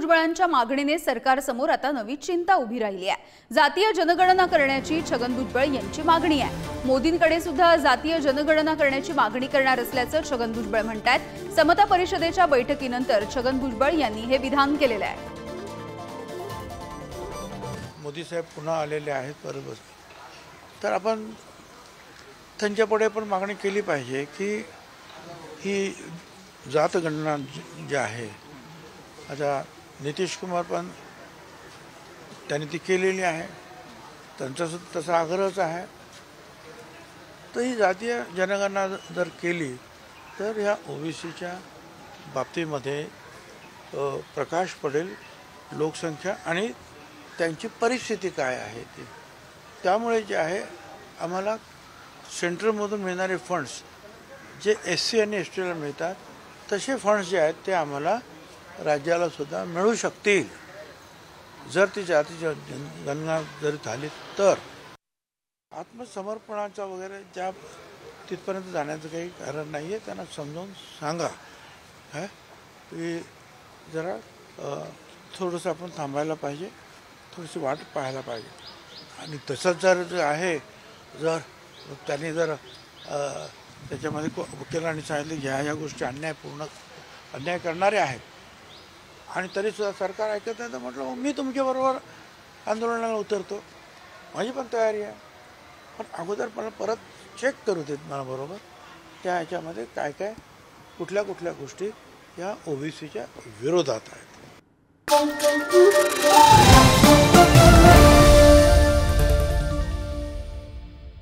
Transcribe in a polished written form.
भुजबळांच्या मागणीने सरकारसमोर आता नवी चिंता उभी राहिली आहे। जातीय जनगणना करण्याची छगन भुजबळ यांची मागणी आहे। मोदींकडे सुद्धा जातीय जनगणना करण्याची मागणी करणार असल्याचं छगन भुजबळ म्हणतात। समता परिषदेच्या बैठकीनंतर छगन भुजबळ यांनी हे विधान केलेलं आहे। मोदी साहेब पुन्हा आलेले आहेत बरोबर, तर आपण त्यांच्यापुढे पण मागणी केली पाहिजे की ही जातगणना जी आहे, आता नितीश कुमार पण त्यांनी ती केलेली आहे, त्यांचा सुद्धा तसा आग्रहच आहे। तर ही जातीय जनगणना जर केली तर ह्या ओबीसीच्या बाबतीमध्ये प्रकाश पडेल, लोकसंख्या आणि त्यांची परिस्थिती काय आहे ती। त्यामुळे जे आहे आम्हाला सेंट्रलमधून मिळणारे फंड्स जे SC आणि STला मिळतात तसे फंड्स जे आहेत ते आम्हाला राज्याला सुद्धा मिळू शकतील जर ती जातीची गणना जर झाली तर। आत्मसमर्पणाचा वगैरे ज्या तिथपर्यंत जाण्याचं काही कारण नाही आहे, त्यांना समजावून सांगा की जरा थोडंसं आपण थांबायला पाहिजे, थोडीशी वाट पाहायला पाहिजे। आणि तसंच जर आहे, जर त्यांनी जर त्याच्यामध्ये वकिलांनी सांगितलं की ह्या गोष्टी अन्याय करणारे आहेत आणि तरीसुद्धा सरकार ऐकत नाही, तर म्हटलं मग मी तुमच्याबरोबर आंदोलनाला उतरतो, माझी पण तयारी आहे। पण अगोदर मला परत चेक करू देत मला बरोबर त्या ह्याच्यामध्ये काय काय कुठल्या गोष्टी या ओबीसीच्या विरोधात आहेत।